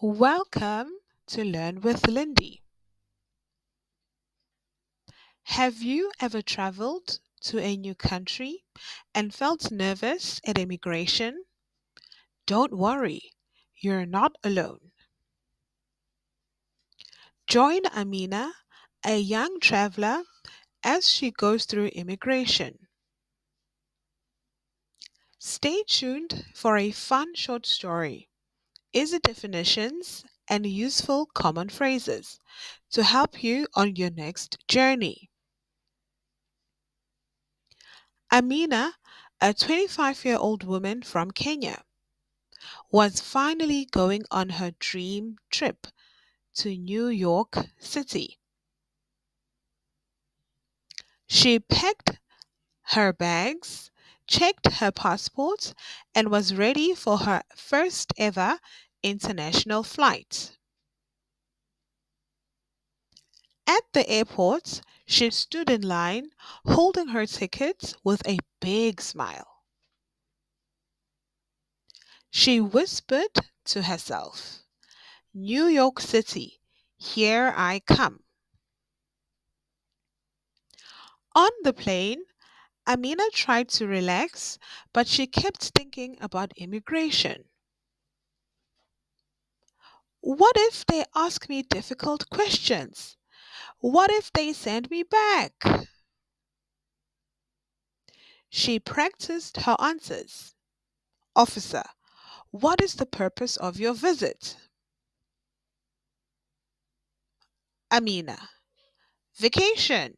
Welcome to Learn with Lindy. Have you ever traveled to a new country and felt nervous at immigration? Don't worry, you're not alone. Join Amina, a young traveler, as she goes through immigration. Stay tuned for a fun short story, easy definitions, and useful common phrases to help you on your next journey. Amina, a 25-year-old woman from Kenya, was finally going on her dream trip to New York City. She packed her bags, checked her passport, and was ready for her first ever international flight. At the airport, she stood in line, holding her ticket with a big smile. She whispered to herself, New York City, here I come. On the plane, Amina tried to relax, but she kept thinking about immigration. What if they ask me difficult questions? What if they send me back? She practiced her answers. Officer, what is the purpose of your visit? Amina, vacation.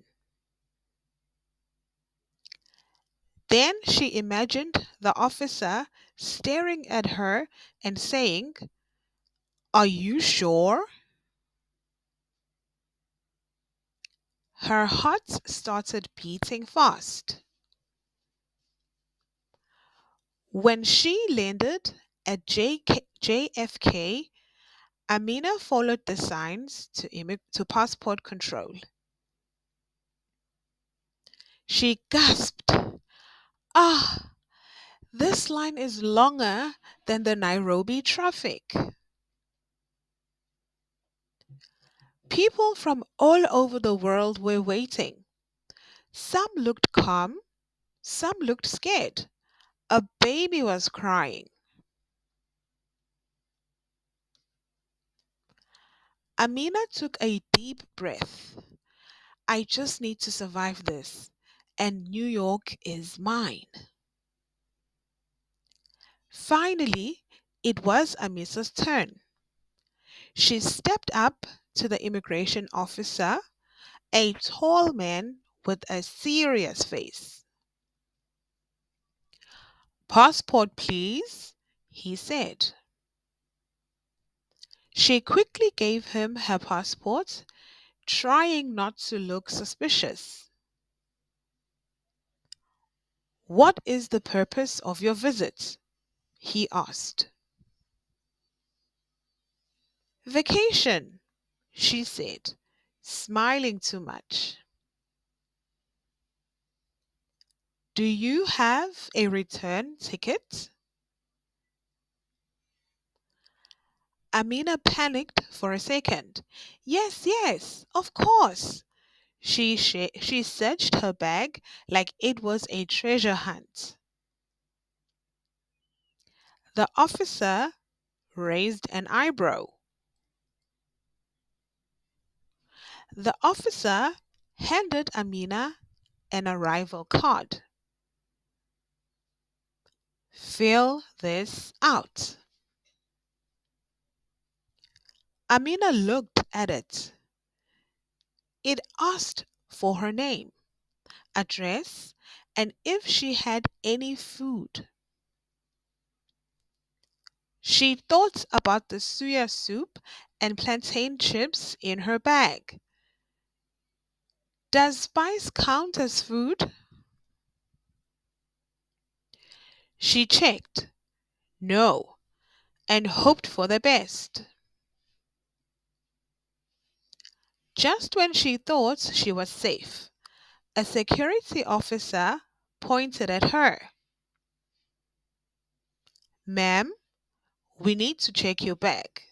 Then she imagined the officer staring at her and saying, Are you sure? Her heart started beating fast. When she landed at JFK, Amina followed the signs to passport control. She gasped, Ah, this line is longer than the Nairobi traffic. People from all over the world were waiting. Some looked calm, some looked scared. A baby was crying. Amina took a deep breath. I just need to survive this, and New York is mine. Finally, it was Amisa's turn. She stepped up to the immigration officer, a tall man with a serious face. Passport, please, he said. She quickly gave him her passport, trying not to look suspicious. What is the purpose of your visit? He asked. Vacation, she said, smiling too much. Do you have a return ticket? Amina panicked for a second. Yes, yes, of course. She searched her bag like it was a treasure hunt. The officer raised an eyebrow. The officer handed Amina an arrival card. Fill this out. Amina looked at it. It asked for her name, address, and if she had any food. She thought about the suya soup and plantain chips in her bag. Does spice count as food? She checked. No, and hoped for the best. Just when she thought she was safe, a security officer pointed at her. Ma'am, we need to check your bag.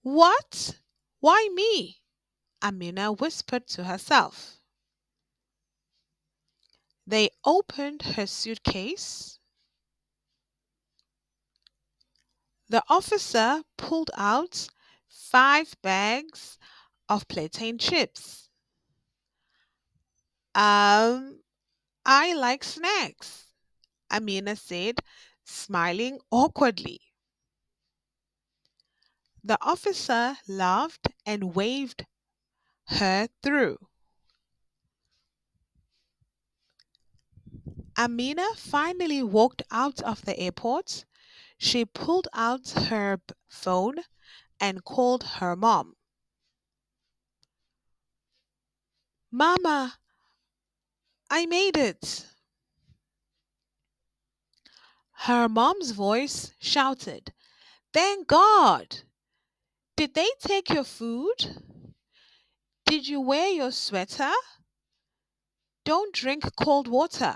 What? Why me? Amina whispered to herself. They opened her suitcase. The officer pulled out 5 bags of plantain chips. Um, I like snacks, Amina said, smiling awkwardly. The officer laughed and waved her through. Amina finally walked out of the airport. She pulled out her phone and called her mom. Mama, I made it. Her mom's voice shouted, Thank God! Did they take your food? Did you wear your sweater? Don't drink cold water.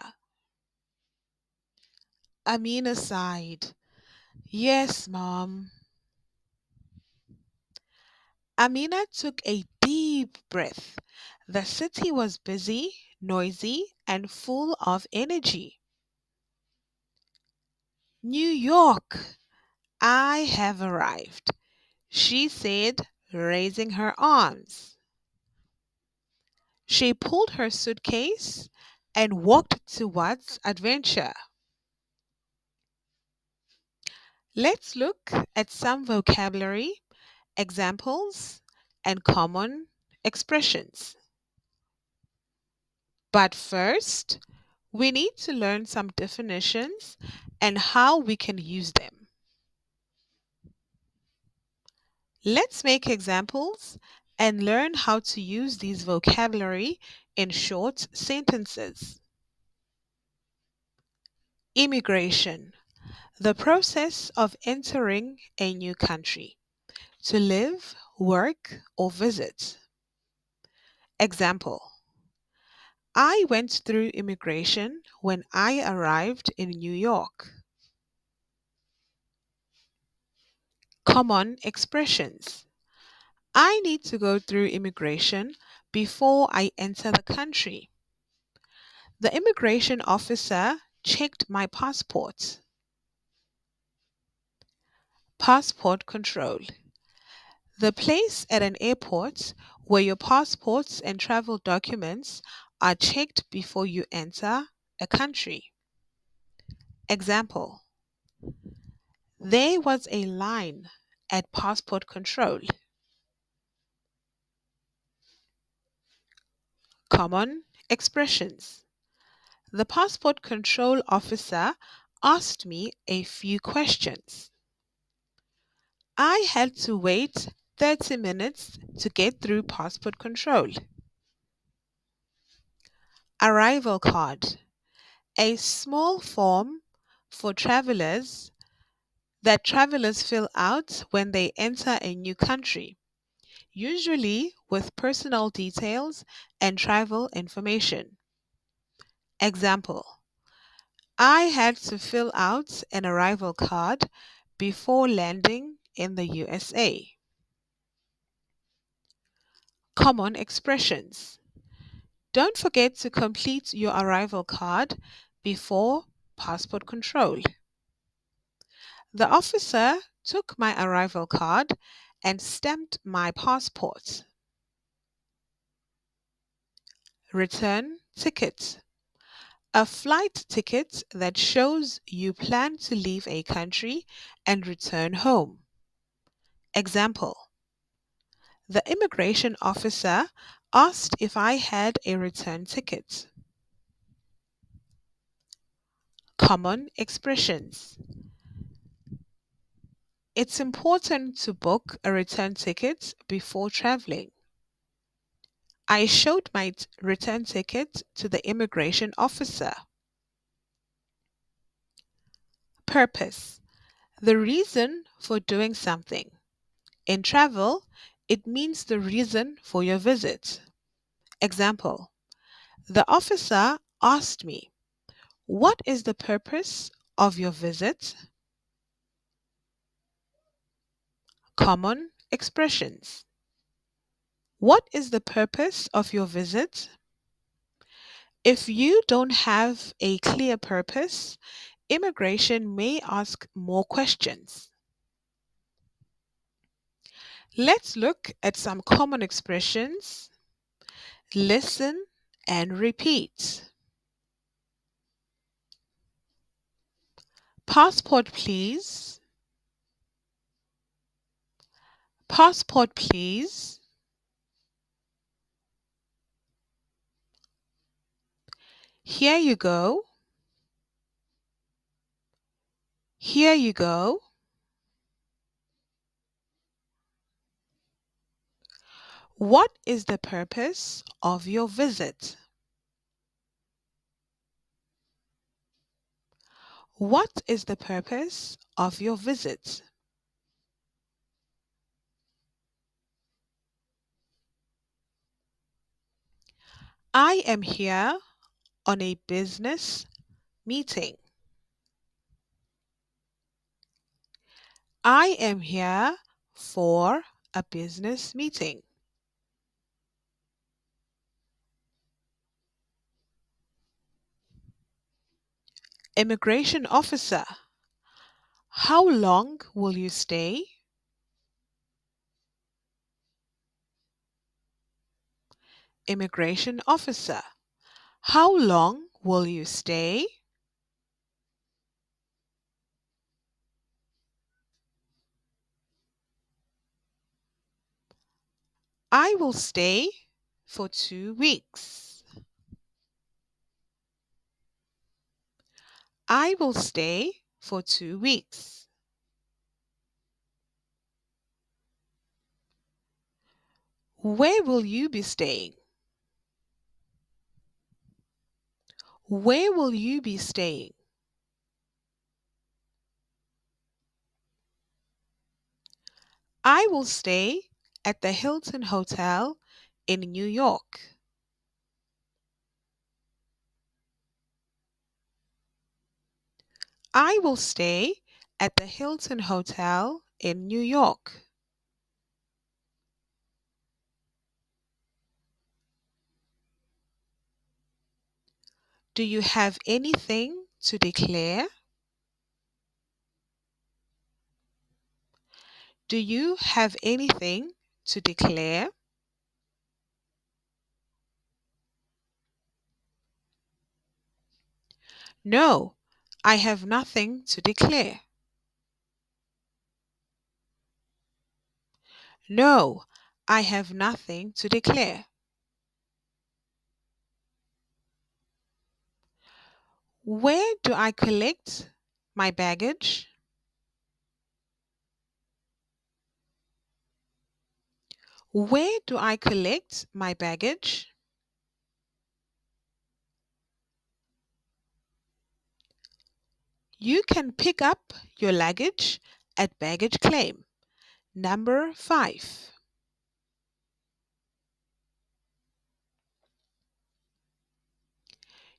Amina sighed. Yes, Mom. Amina took a deep breath. The city was busy, noisy, and full of energy. New York, I have arrived, she said, raising her arms. She pulled her suitcase and walked towards adventure. Let's look at some vocabulary, examples, and common expressions. But first, we need to learn some definitions and how we can use them. Let's make examples and learn how to use these vocabulary in short sentences. Immigration, the process of entering a new country to live, work, or visit. Example: I went through immigration when I arrived in New York. Common expressions: I need to go through immigration before I enter the country. The immigration officer checked my passport. Passport control, the place at an airport where your passports and travel documents are checked before you enter a country. Example: there was a line at passport control. Common expressions: the passport control officer asked me a few questions. I had to wait 30 minutes to get through passport control. Arrival card, a small form for travelers that travelers fill out when they enter a new country, usually with personal details and travel information. Example: I had to fill out an arrival card before landing in the USA. Common expressions: don't forget to complete your arrival card before passport control. The officer took my arrival card and stamped my passport. Return ticket, a flight ticket that shows you plan to leave a country and return home. Example: the immigration officer asked if I had a return ticket. Common expressions: it's important to book a return ticket before traveling. I showed my return ticket to the immigration officer. Purpose, the reason for doing something. In travel, it means the reason for your visit. Example: the officer asked me, what is the purpose of your visit? Common expressions. What is the purpose of your visit? If you don't have a clear purpose, immigration may ask more questions. Let's look at some common expressions. Listen and repeat. Passport, please. Passport, please. Here you go. Here you go. What is the purpose of your visit? What is the purpose of your visit? I am here on a business meeting. I am here for a business meeting. Immigration officer, how long will you stay? Immigration officer, how long will you stay? I will stay for 2 weeks. I will stay for 2 weeks. Where will you be staying? Where will you be staying? I will stay at the Hilton Hotel in New York. I will stay at the Hilton Hotel in New York. Do you have anything to declare? Do you have anything to declare? No, I have nothing to declare. No, I have nothing to declare. Where do I collect my baggage? Where do I collect my baggage? You can pick up your luggage at baggage claim. Number 5.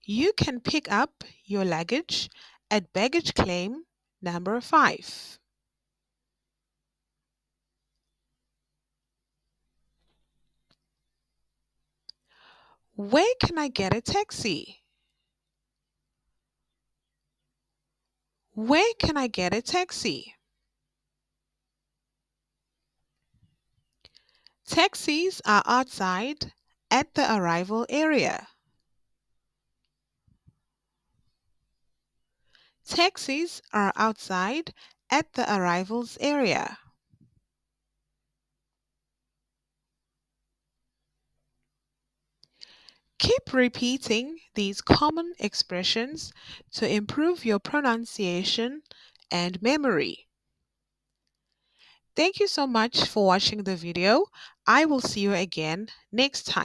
You can pick up your luggage at baggage claim number 5. Where can I get a taxi? Where can I get a taxi? Taxis are outside at the arrival area. Taxis are outside at the arrivals area. Keep repeating these common expressions to improve your pronunciation and memory. Thank you so much for watching the video. I will see you again next time.